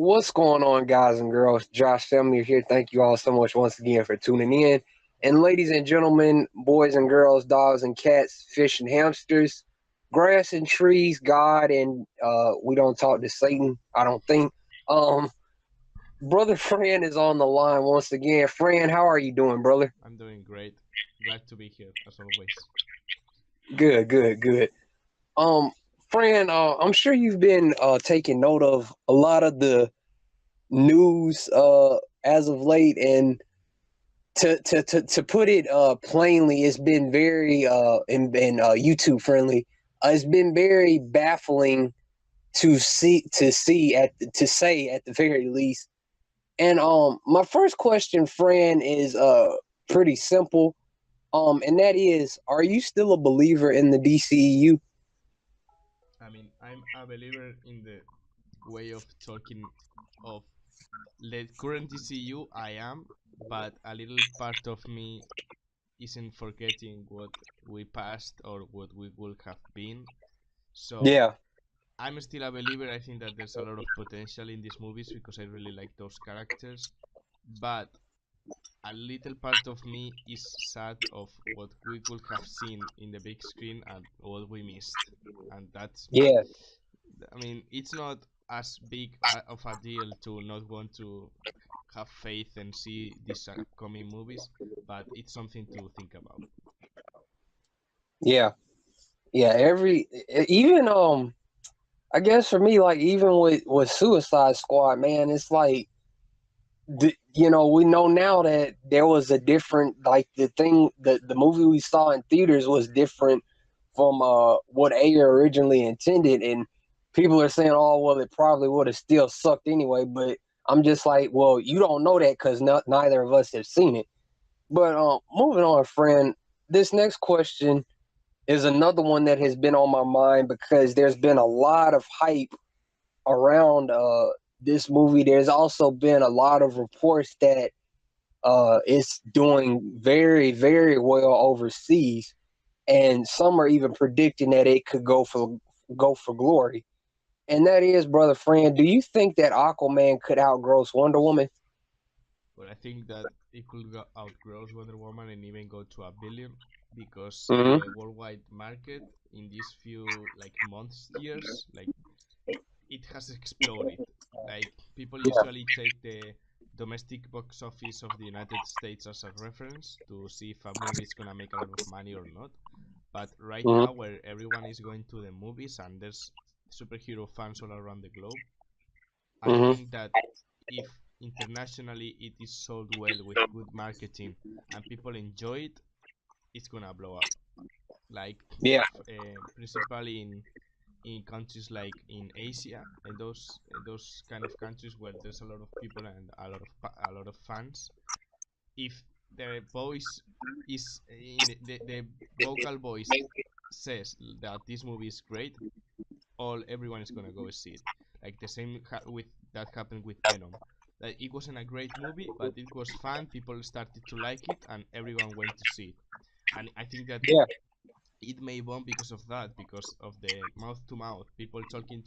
What's going on, guys and girls? Josh Selmy here. Thank you all so much once again for tuning in. And ladies and gentlemen, boys and girls, dogs and cats, fish and hamsters, grass and trees, God, and we don't talk to Satan, I don't think. Um, Brother Fran is on the line once again. Fran, how are you doing, brother? I'm doing great. Glad to be here, as always. Good, good, good. Um, Fran, I'm sure you've been taking note of a lot of the news as of late, and to put it plainly, it's been very and YouTube friendly. It's been very baffling to say at the very least. And my first question, Fran, is pretty simple. And that is, are you still a believer in the DCEU? I mean, I'm a believer in the way of talking of the current DCU. I am, but a little part of me isn't forgetting what we passed or what we would have been. So Yeah, I'm still a believer. I think that there's a lot of potential in these movies because I really like those characters. But a little part of me is sad of what we could have seen in the big screen and what we missed. And that's, yeah, I mean, it's not as big of a deal to not want to have faith and see these upcoming movies, but it's something to think about. yeah, yeah. Even I guess for me, like even with Suicide Squad, man, it's like we know now that there was a different, like the movie we saw in theaters was different from what Ayer originally intended, and people are saying, oh well, it probably would have still sucked anyway. But I'm just like, well, you don't know that because neither of us have seen it. But moving on, friend, this next question is another one that has been on my mind because there's been a lot of hype around this movie. There's also been a lot of reports that it's doing very, very well overseas, and some are even predicting that it could go for glory. And that is, brother Fran, do you think that Aquaman could outgross Wonder Woman? But I think that it could outgrow Wonder Woman and even go to a billion because Mm-hmm. the worldwide market in these few like months, years, like it has exploded. Like people Yeah. usually take the domestic box office of the United States as a reference to see if a movie is gonna make a lot of money or not. But right now, Mm-hmm. where everyone is going to the movies and there's superhero fans all around the globe, I Mm-hmm. think that if internationally it is sold well with good marketing and people enjoy it, it's gonna blow up. Like Yeah. principally in countries like in Asia and those kind of countries where there's a lot of people and a lot of fans. If the voice is in the vocal voice says that this movie is great, everyone is gonna go see it. Like the same with that happened with Venom. Like it wasn't a great movie, but it was fun. People started to like it, and everyone went to see it. And I think that Yeah. it may bomb because of that, because of the mouth to mouth, people talking,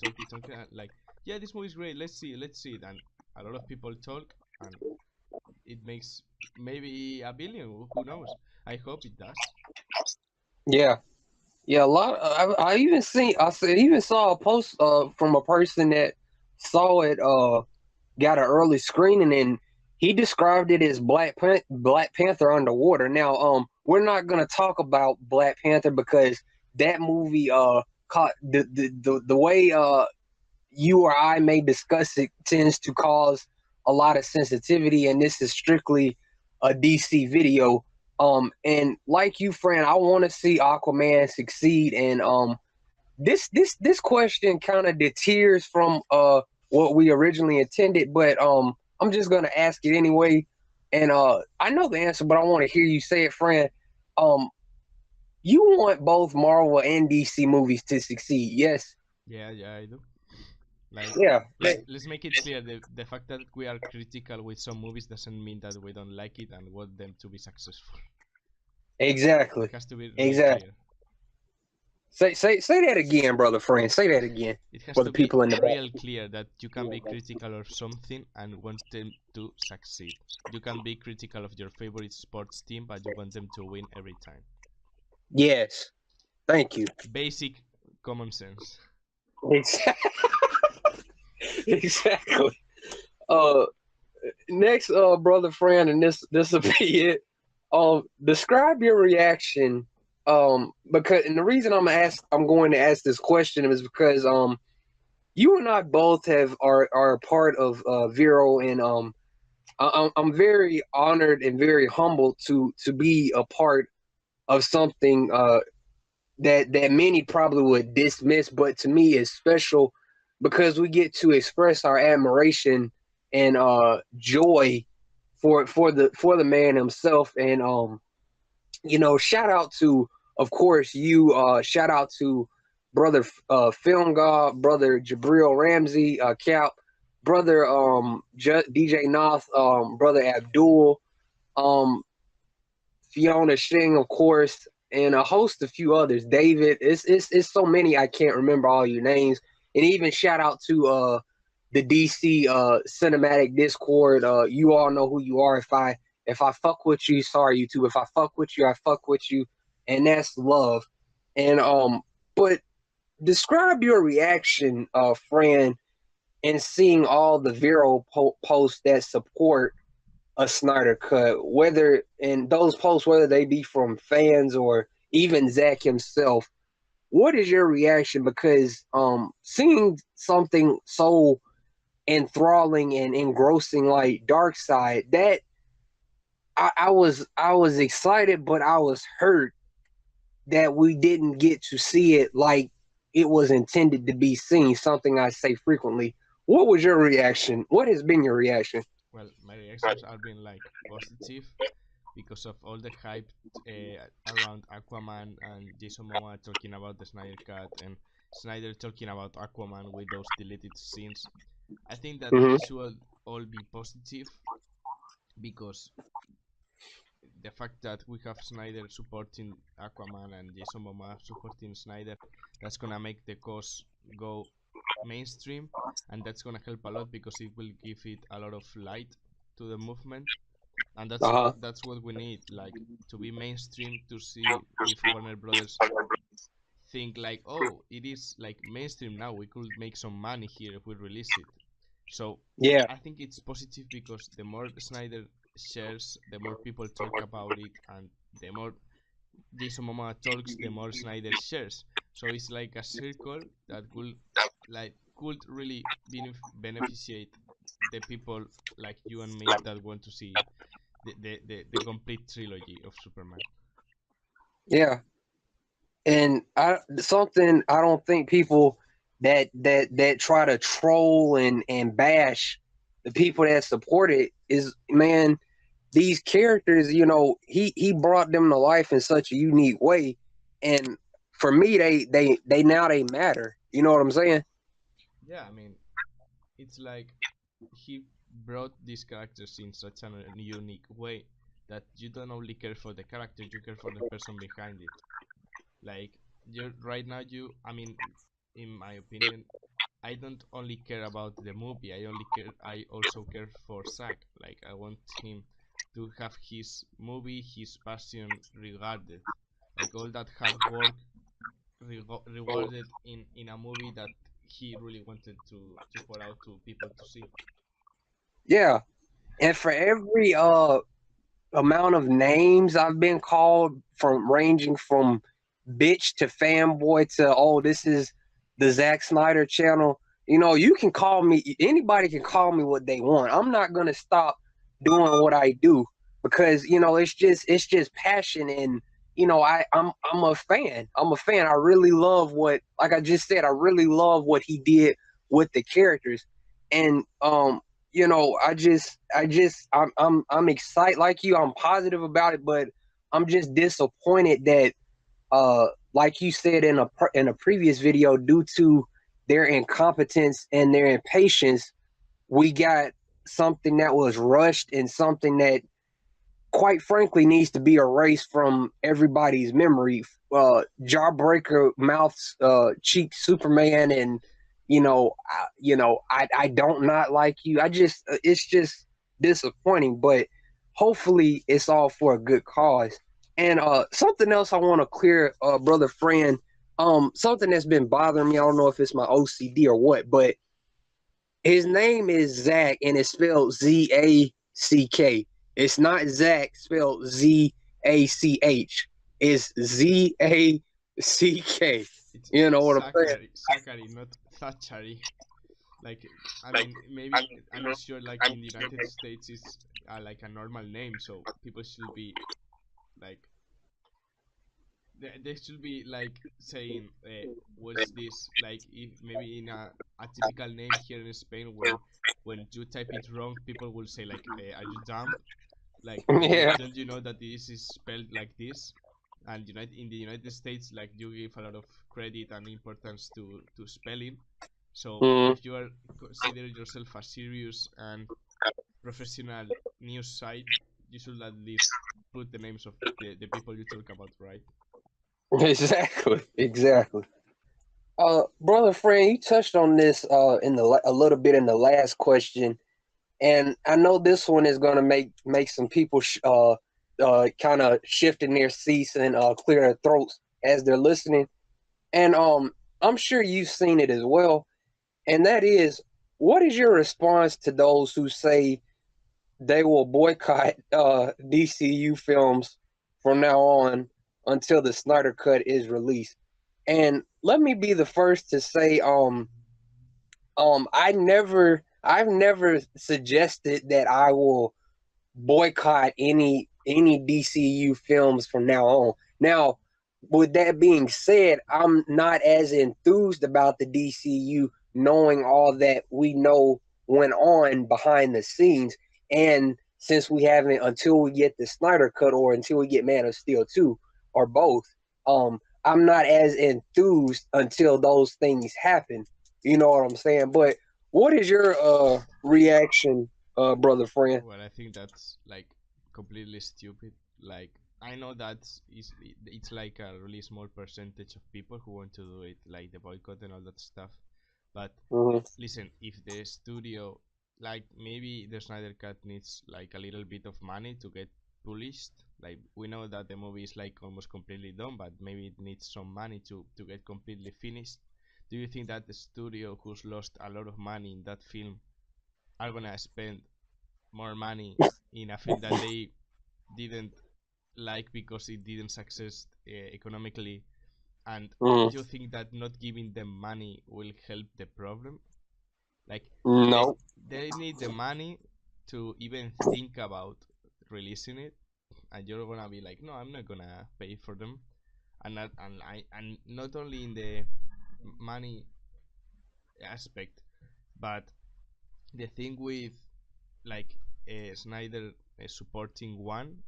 like, yeah, this movie is great. Let's see it. And a lot of people talk, and it makes maybe a billion. Who knows? I hope it does. Yeah. Yeah, a lot. I even saw a post from a person that saw it. Got an early screening, and he described it as Black Panther underwater. Now, we're not gonna talk about Black Panther because that movie caught the way you or I may discuss it tends to cause a lot of sensitivity, and this is strictly a DC video. And like you, friend, I want to see Aquaman succeed, and this question kind of deters from what we originally intended, but I'm just gonna ask it anyway. And I know the answer, but I want to hear you say it, friend. Um, you want both Marvel and DC movies to succeed, yes? Yeah, yeah, I do. Like, Yeah, let's make it clear, the fact that we are critical with some movies doesn't mean that we don't like it and want them to be successful. It exactly, has to be really exactly. clear. Say that again, brother friend. Say that again It has for to the be people in the back. real clear that you can be critical of something and want them to succeed. You can be critical of your favorite sports team, but you want them to win every time. Yes. Thank you. Basic common sense. Exactly. Exactly. Next, brother friend, and this will be it. Describe your reaction. Because and the reason I'm going to ask this question is because you and I both are a part of Vero, and I'm very honored and very humbled to be a part of something that many probably would dismiss, but to me is special because we get to express our admiration and joy for the man himself. And shout out to, of course, you. Shout out to brother Film God, brother Jabril Ramsey, Cap, brother DJ Noth, brother Abdul, um, Fiona Shing, of course, and a host of few others. David, it's so many I can't remember all your names. And even shout out to the DC cinematic Discord. You all know who you are. If I fuck with you, sorry YouTube. If I fuck with you, I fuck with you, and that's love. And but describe your reaction, friend, and seeing all the Vero posts that support a Snyder cut, whether in those posts, whether they be from fans or even Zack himself. What is your reaction? Because seeing something so enthralling and engrossing like Dark Side, that I was excited, but I was hurt that we didn't get to see it like it was intended to be seen. Something I say frequently. What was your reaction? What has been your reaction? Well, my reactions are being like positive because of all the hype around Aquaman and Jason Momoa talking about the Snyder Cut and Snyder talking about Aquaman with those deleted scenes. I think that Mm-hmm. it should all be positive because the fact that we have Snyder supporting Aquaman and Jason Momoa supporting Snyder, that's gonna make the cause go mainstream, and that's gonna help a lot because it will give it a lot of light to the movement, and Uh huh. that's what we need, like to be mainstream to see if Warner Brothers think like, oh, it is like mainstream now. We could make some money here if we release it. So Yeah. I think it's positive because the more Snyder shares, the more people talk about it, and the more Jason Momoa talks, the more Snyder shares. So it's like a circle that could really beneficiate the people like you and me that want to see the complete trilogy of Superman. Yeah. And something I don't think people that try to troll and bash the people that support it is, man, these characters, he brought them to life in such a unique way, and for me they now they matter. You know what I'm saying? Yeah, I mean, it's like he brought these characters in such a unique way that you don't only care for the character, you care for the person behind it. Like you right now, I mean, in my opinion, I don't only care about the movie. I also care for Zack. Like I want him to have his movie, his passion regarded, like all that hard work rewarded in a movie that he really wanted to pour out to people to see. Yeah. And for every amount of names I've been called, from ranging from bitch to fanboy to, oh, this is the Zack Snyder channel. You can call me, anybody can call me what they want. I'm not gonna stop doing what I do because it's just passion. And I'm a fan. I'm a fan. I really love what, like I just said, I really love what he did with the characters. And I'm excited like you. I'm positive about it, but I'm just disappointed that like you said in a previous video, due to their incompetence and their impatience, we got something that was rushed and something that quite frankly needs to be erased from everybody's memory. jawbreaker mouth cheek Superman, and I don't not like you. I just it's just disappointing, but hopefully it's all for a good cause. And something else I want to clear, brother friend, something that's been bothering me. I don't know if it's my OCD or what, but his name is Zack, and it's spelled Zack. It's not Zach spelled Zach. It's Zack. It's You know what I'm saying? Zachary, not Thachary. Like, I mean, maybe I'm not sure. Like in the United States, it's like a normal name, so people should be like they should be like saying, "What's this?" Like, if maybe in a typical name here in Spain, when you type it wrong, people will say like, "Are you dumb? Like, Yeah. don't you know that this is spelled like this?" And in the United States, like you give a lot of credit and importance to spelling. So Mm. if you are consider yourself a serious and professional news site, you should at least put the names of the people you talk about, right? Exactly. Exactly. Brother friend, you touched on this a little bit in the last question, and I know this one is going to make some people kind of shift in their seats and clear their throats as they're listening. And I'm sure you've seen it as well. And that is, what is your response to those who say they will boycott DCU films from now on until the Snyder Cut is released? And let me be the first to say, I've never suggested that I will boycott any DCU films from now on. Now, with that being said, I'm not as enthused about the DCU, knowing all that we know went on behind the scenes, and since we haven't, until we get the Snyder Cut or until we get Man of Steel 2 or both, I'm not as enthused until those things happen. You know what I'm saying? But what is your reaction, brother friend? Well, I think that's like completely stupid. Like, I know that it's like a really small percentage of people who want to do it, like the boycott and all that stuff. But Mm-hmm. listen, if the studio, like maybe the Snyder Cut needs like a little bit of money to get published. Like, we know that the movie is like almost completely done, but maybe it needs some money to get completely finished. Do you think that the studio who's lost a lot of money in that film are gonna spend more money in a film that they didn't like because it didn't success economically, and Mm, you think that not giving them money will help the problem? Like, they no. they need the money to even think about releasing it, and you're gonna be like, no, I'm not gonna pay for them. And not only in the money aspect, but the thing with like Snyder supporting one,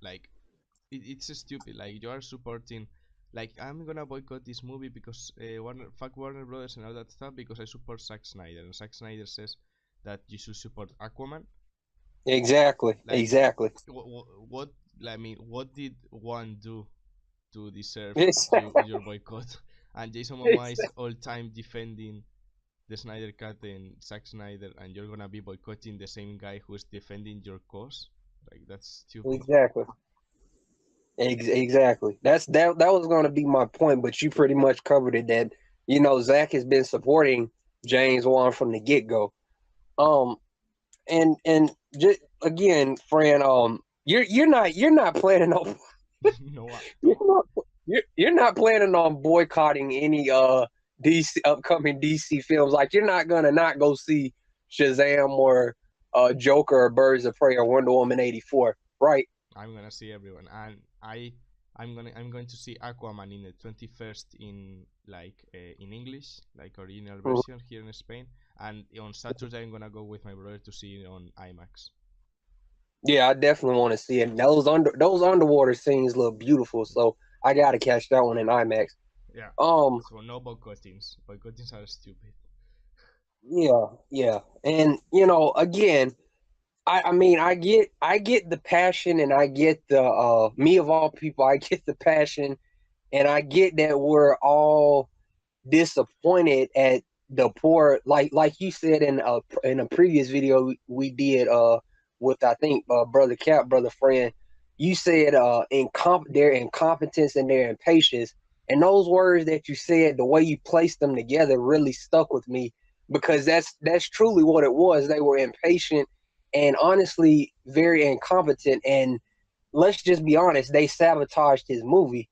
like it's stupid. Like, you are supporting, like, I'm gonna boycott this movie because Warner Brothers and all that stuff because I support Zack Snyder, and Zack Snyder says that you should support Aquaman. Exactly. Like, Exactly. what I mean, what did one do to deserve It's, your boycott? And Jason Momoa is all time defending the Snyder Cut and Zack Snyder, and you're gonna be boycotting the same guy who's defending your cause? Like, that's stupid. exactly. Exactly. That was going to be my point, but you pretty much covered it. That Zach has been supporting James Wan from the get go. Um, and just again, friend, you're not planning on No, you're not you're not planning on boycotting any DC upcoming DC films. Like, you're not gonna not go see Shazam or Joker or Birds of Prey or Wonder Woman 84, right? I'm gonna see everyone, and I'm going to see Aquaman in the 21st in in English, like original Mhm. version here in Spain, and on Saturday I'm gonna go with my brother to see it on IMAX. Yeah, I definitely want to see it. Those underwater scenes look beautiful, so I gotta catch that one in IMAX. Yeah. Um, So no boycottings. Boycottings are stupid. yeah, yeah, and again, I mean, I get the passion, and I get the me of all people, I get the passion And I get that we're all disappointed at the poor, like you said in a previous video we did with I think brother Cap, brother friend, you said their incompetence and their impatience, and those words that you said, the way you placed them together really stuck with me, because that's truly what it was. They were impatient and honestly very incompetent, and let's just be honest, they sabotaged his movie.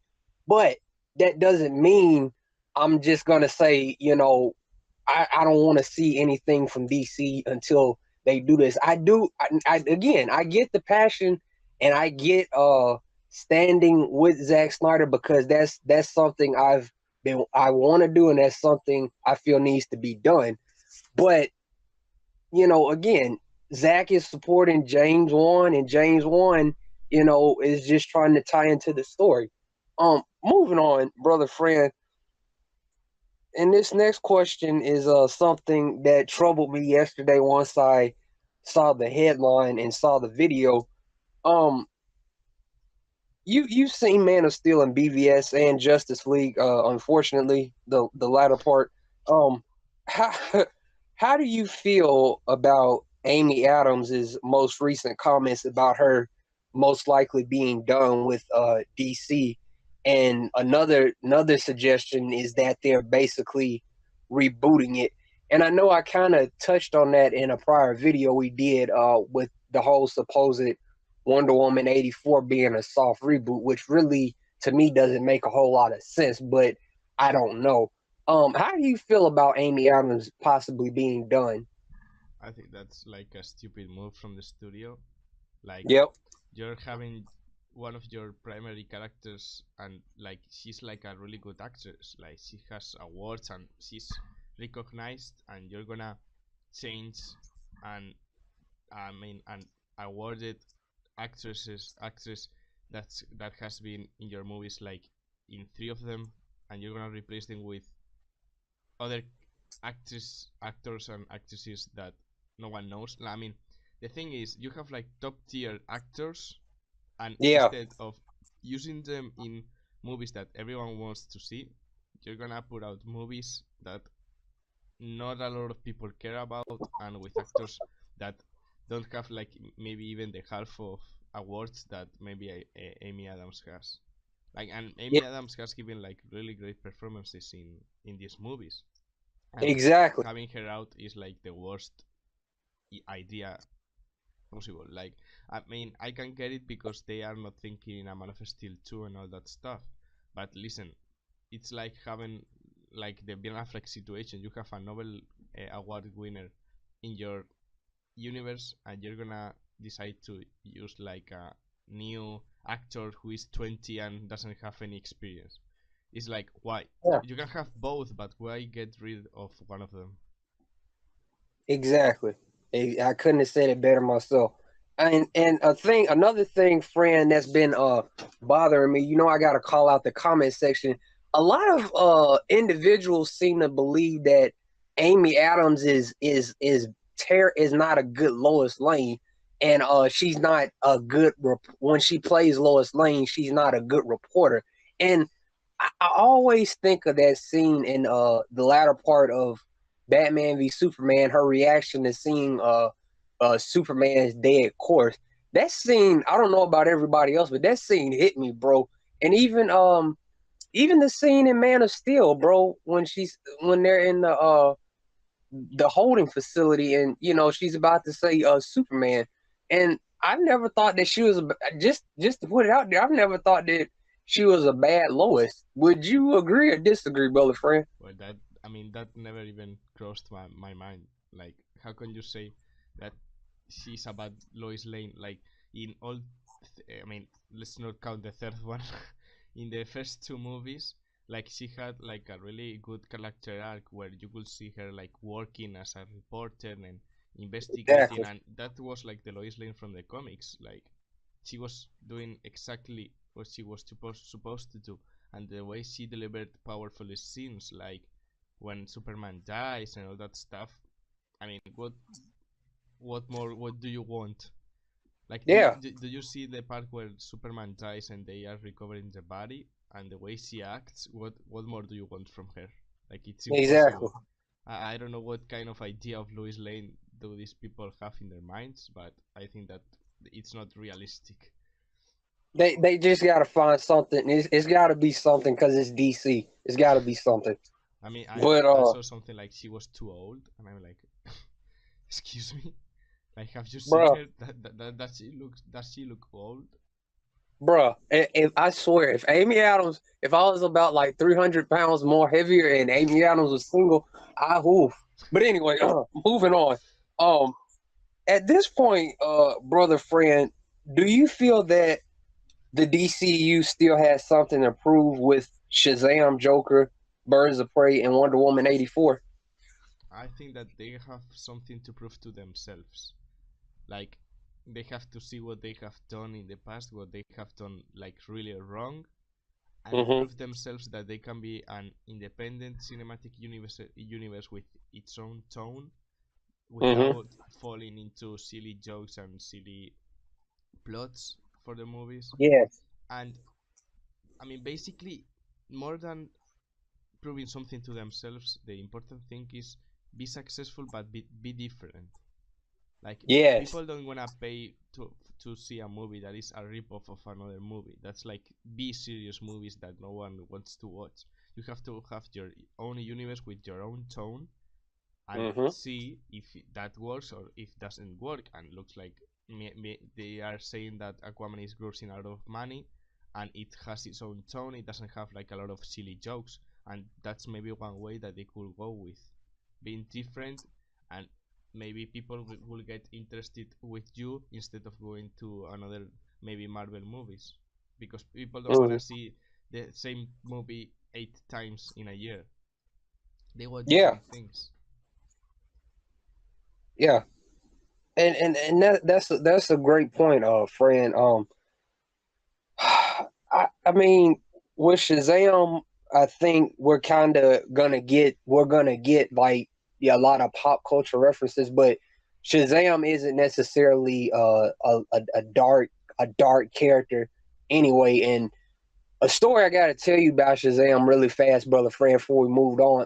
But that doesn't mean I'm just gonna say, I don't want to see anything from DC until they do this. I do. Again, I get the passion, and I get standing with Zack Snyder, because that's something I want to do, and that's something I feel needs to be done. But again, Zack is supporting James Wan, and James Wan, is just trying to tie into the story. Moving on, brother friend. And this next question is something that troubled me yesterday once I saw the headline and saw the video. Um, you've seen Man of Steel and BVS and Justice League. Unfortunately, the latter part. How how do you feel about Amy Adams's most recent comments about her most likely being done with DC? And another suggestion is that they're basically rebooting it. And I know I kind of touched on that in a prior video we did with the whole supposed Wonder Woman 84 being a soft reboot, which really to me doesn't make a whole lot of sense, but I don't know. How do you feel about Amy Adams possibly being done? I think that's like a stupid move from the studio. Like, Yep. you're having one of your primary characters, and like she's like a really good actress. Like, she has awards and she's recognized, and you're gonna change and and awarded actress that has been in your movies like in three of them, and you're gonna replace them with other actors and actresses that no one knows. I mean, the thing is, you have like top tier actors, and Yeah. instead of using them in movies that everyone wants to see, you're gonna put out movies that not a lot of people care about, and with actors that don't have like maybe even the half of awards that maybe Amy Adams has. Like, and Yeah. Amy Adams has given like really great performances in these movies, and Exactly. having her out is like the worst idea possible. Like, I mean, I can get it because they are not thinking in a Man of Steel 2 and all that stuff. But listen, it's like having like the Ben Affleck situation. You have a Nobel Award winner in your universe, and you're gonna decide to use like a new actor who is 20 and doesn't have any experience. It's like, why? Yeah. You can have both, but why get rid of one of them? Exactly. I couldn't have said it better myself. And another thing, friend, that's been bothering me. I got to call out the comment section. A lot of individuals seem to believe that Amy Adams is not a good Lois Lane, and she's not a good when she plays Lois Lane. She's not a good reporter, and I always think of that scene in the latter part of Batman v Superman, her reaction to seeing Superman's dead corpse. That scene, I don't know about everybody else, but that scene hit me, bro. And even the scene in Man of Steel, bro, when they're in the holding facility, and she's about to say Superman. And I never thought that she was just to put it out there, I've never thought that she was a bad Lois. Would you agree or disagree, brother friend? Well, that, I mean, that never even crossed my mind. Like, how can you say that she's a bad Lois Lane? Like, in all, I mean, let's not count the third one. In the first two movies, like, she had like a really good character arc where you could see her like working as a reporter and investigating, Exactly. and that was like the Lois Lane from the comics. Like, she was doing exactly what she was supposed to do, and the way she delivered powerful scenes, like when Superman dies and all that stuff. I mean, what more? What do you want? Like, Yeah. do you see the part where Superman dies and they are recovering the body? and the way she acts, what more do you want from her? Like, it's Exactly. impossible. I don't know what kind of idea of Lois Lane do these people have in their minds, but I think that it's not realistic. They just got to find something. It's got to be something because it's DC. It's got to be something. I mean, But I saw something like she was too old, and I'm like, excuse me, like, have you seen bruh, her? Does she look old? bruh, if I swear, if Amy Adams, if I was about like 300 pounds more heavier and Amy Adams was single, I woof. But anyway, moving on. Um, at this point, brother friend, do you feel that the DCU still has something to prove with Shazam, Joker, Birds of Prey, and Wonder Woman 84? I think that they have something to prove to themselves. Like, they have to see what they have done in the past, what they have done like really wrong, and Mm-hmm. prove themselves that they can be an independent cinematic universe with its own tone, Mm-hmm. without falling into silly jokes and silly plots for the movies. Yes. And I mean, basically, more than proving something to themselves, the important thing is be successful, but be different. Like, Yes. people don't wanna pay to see a movie that is a ripoff of another movie. That's like B serious movies that no one wants to watch. You have to have your own universe with your own tone, and Mm-hmm. see if that works or if doesn't work. And looks like they are saying that Aquaman is grossing a lot of money, and it has its own tone. It doesn't have like a lot of silly jokes, and that's maybe one way that they could go with being different, and maybe people will get interested with you instead of going to another maybe Marvel movies, because people don't want Mm-hmm. to see the same movie 8 times in a year. They want Yeah. different things. Yeah. And that's a great point, friend. I mean, with Shazam, I think we're gonna get like, yeah, a lot of pop culture references, but Shazam isn't necessarily a dark character anyway. And a story I gotta tell you about Shazam really fast, brother friend, before we move on.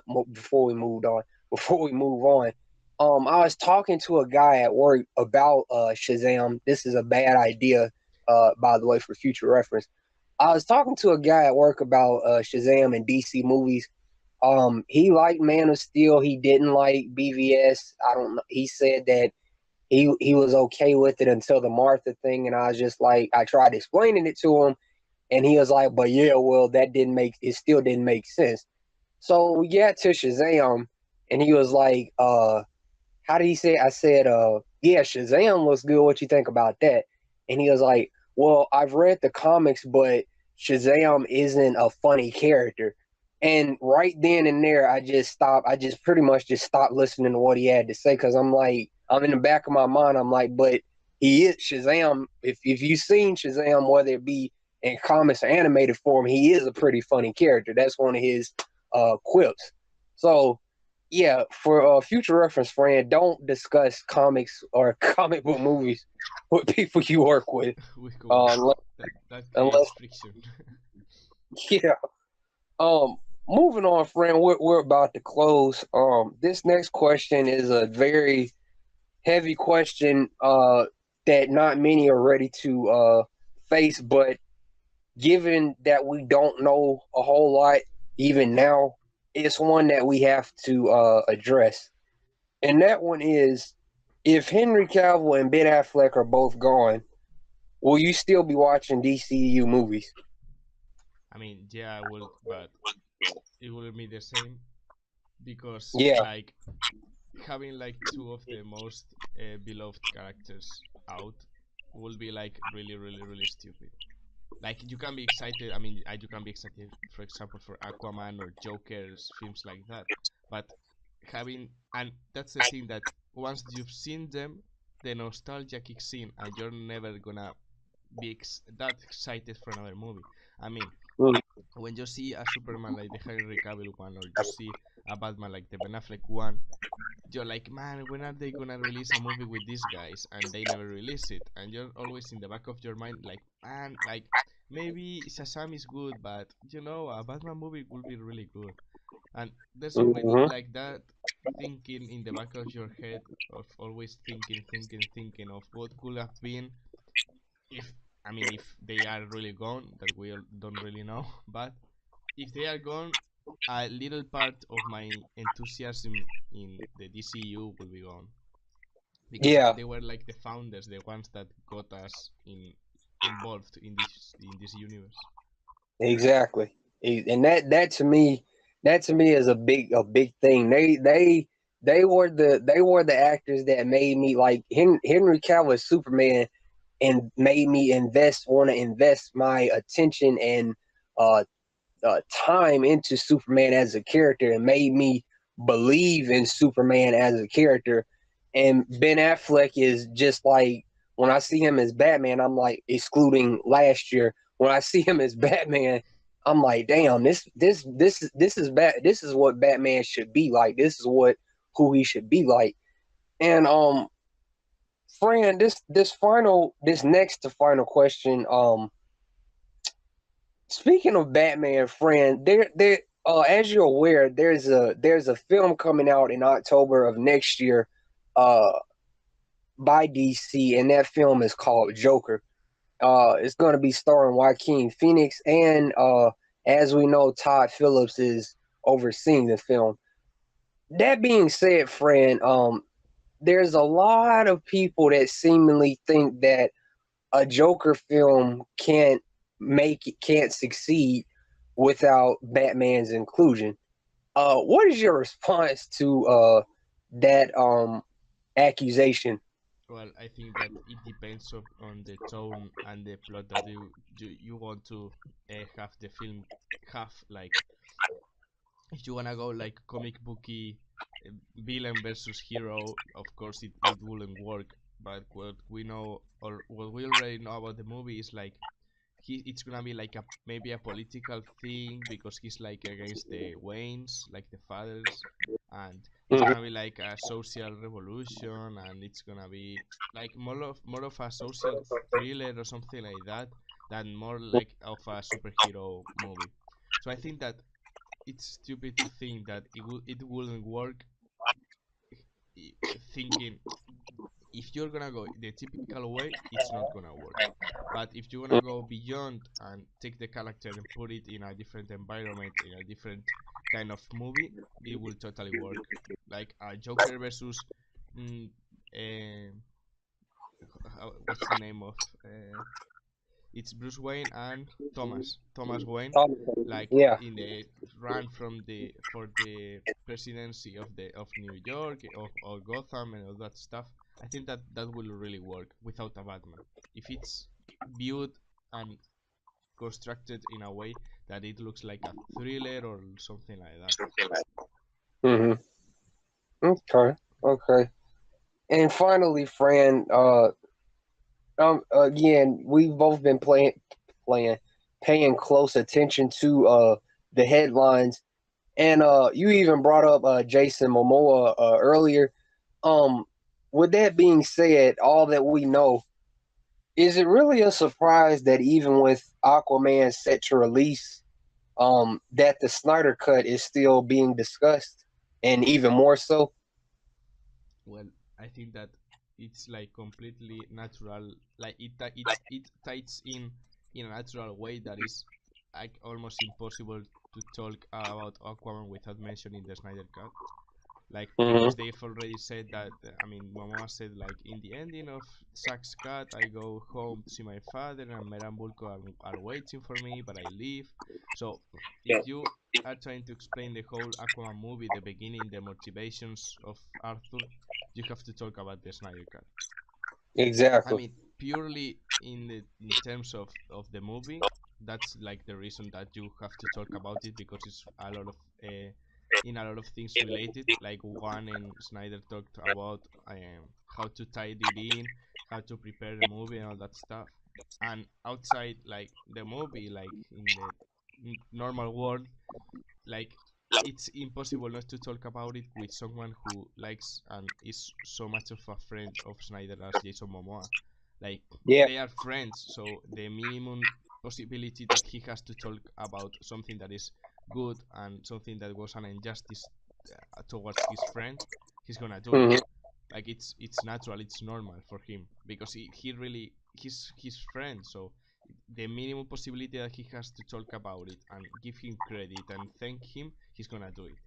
I was talking to a guy at work about Shazam. This is a bad idea, by the way, for future reference. I was talking to a guy at work about Shazam and DC movies. He liked Man of Steel. He didn't like BVS. I don't know. He said that he was okay with it until the Martha thing, and I was just like, I tried explaining it to him, and he was like, "But yeah, well, it still didn't make sense." So we got to Shazam, and he was like, how did he say it? I said, yeah, Shazam looks good. What you think about that?" And he was like, "Well, I've read the comics, but Shazam isn't a funny character." And right then and there, I just stopped. I just pretty much just stopped listening to what he had to say, because I'm like, I'm in the back of my mind, I'm like, but he is Shazam. If you've seen Shazam, whether it be in comics or animated form, he is a pretty funny character. That's one of his quips. So yeah, for future reference, friend, don't discuss comics or comic book movies with people you work with. With Unless, coworkers, that unless creates friction. yeah. Um, moving on, friend. We're about to close. This next question is a very heavy question. That not many are ready to face, but given that we don't know a whole lot even now, it's one that we have to address. And that one is, if Henry Cavill and Ben Affleck are both gone, will you still be watching DCEU movies? I mean, yeah, I will, but it will be the same, because Yeah. like having like two of the most beloved characters out will be like really, really, really stupid. Like, you can be excited. I mean, you can be excited, for example, for Aquaman or Joker's films like that. But and that's the thing, that once you've seen them, the nostalgia kicks in, and you're never gonna be that excited for another movie. I mean, Mm. when you see a Superman like the Henry Cavill one, or you see a Batman like the Ben Affleck one, you're like, man, when are they gonna release a movie with these guys? And they never release it, and you're always in the back of your mind like, man, like, maybe Shazam is good, but you know, a Batman movie would be really good. And there's always Hmm. like that thinking in the back of your head of always thinking of what could have been if, I mean, if they are really gone, that we all don't really know, but if they are gone, a little part of my enthusiasm in the DCEU will be gone because Yeah, they were like the founders, the ones that got us involved in this universe. exactly. And that to me is a big thing. They were the actors that made me like Henry Cavill as Superman, and made me want to invest my attention and uh, time into Superman as a character, and made me believe in Superman as a character. And Ben Affleck is just like, when I see him as Batman, I'm like, excluding last year, when I see him as Batman, I'm like, damn, this is what Batman should be like. This is what who he should be like. And friend, this next to final question, speaking of Batman, friend, as you're aware, there's a film coming out in October of next year, uh, by DC, and that film is called Joker. It's going to be starring Joaquin Phoenix, and as we know, Todd Phillips is overseeing the film. That being said, friend, there's a lot of people that seemingly think that a Joker film can't succeed without Batman's inclusion. What is your response to that accusation? Well, I think that it depends on the tone and the plot that you want to have the film have. Like, if you wanna go like comic booky villain versus hero, of course it wouldn't work. But what we know, or what we already know about the movie, is like it's gonna be like a maybe a political thing because he's like against the Waynes, like the fathers, and it's Mhm. gonna be like a social revolution, and it's gonna be like more of a social thriller or something like that than more like of a superhero movie. So I think that it's stupid to think that it wouldn't work, thinking if you're gonna go the typical way, it's not gonna work. But if you're gonna go beyond and take the character and put it in a different environment, in a different kind of movie, it will totally work. Like a Joker versus, mm, uh, what's the name of? It's Bruce Wayne and Thomas Wayne, like Yeah. in the run for the presidency of New York or Gotham and all that stuff. I think that that will really work without a Batman if it's viewed and constructed in a way that it looks like a thriller or something like that. Hmm. Okay. Okay. And finally, Fran, again, we've both been playing, paying close attention to the headlines, and you even brought up Jason Momoa earlier. Um, with that being said, all that we know, is it really a surprise that even with Aquaman set to release, that the Snyder cut is still being discussed, and even more so? Well, I think that it's like completely natural. Like it ties in a natural way that is like almost impossible to talk about Aquaman without mentioning the Snyder Cut. Like because Mm-hmm. they've already said that. I mean, Momoa said like in the ending of Zack's cut, I go home to see my father, and Meran Bulko are waiting for me, but I leave. So if you are trying to explain the whole Aquaman movie, the beginning, the motivations of Arthur, you have to talk about the Snyder cut. I Exactly. mean, purely in terms of the movie, that's like the reason that you have to talk about it because it's a lot of in a lot of things related. Like one and Snyder talked about how to tie it in, how to prepare the movie and all that stuff. And outside like the movie, like in the normal world, like it's impossible not to talk about it with someone who likes and is so much of a friend of Snyder as Jason Momoa. Like Yeah. they are friends, so the minimum possibility that he has to talk about something that is good and something that was an injustice towards his friend, he's gonna do it. Mhm. Like it's natural, it's normal for him because he really he's his friend. So the minimum possibility that he has to talk about it and give him credit and thank him, he's gonna do it.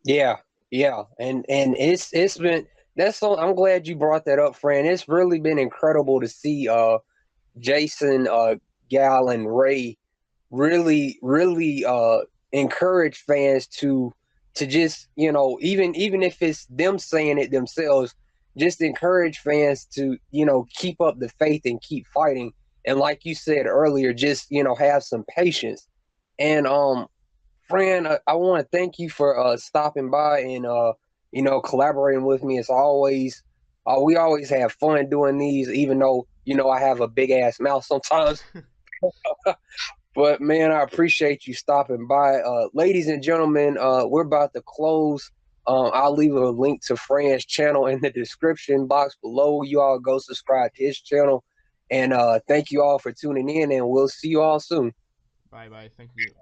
Yeah, yeah, and it's been that's so I'm glad you brought that up, friend. It's really been incredible to see Jason, Gal, and Ray really encourage fans to just even if it's them saying it themselves, just encourage fans to keep up the faith and keep fighting. And like you said earlier, just have some patience. And Fran, I want to thank you for stopping by and collaborating with me as always. We always have fun doing these, even though I have a big ass mouth sometimes. But man, I appreciate you stopping by. Ladies and gentlemen, we're about to close. I'll leave a link to Fran's channel in the description box below. You all go subscribe to his channel. And thank you all for tuning in, and we'll see you all soon. Bye bye. Thank you.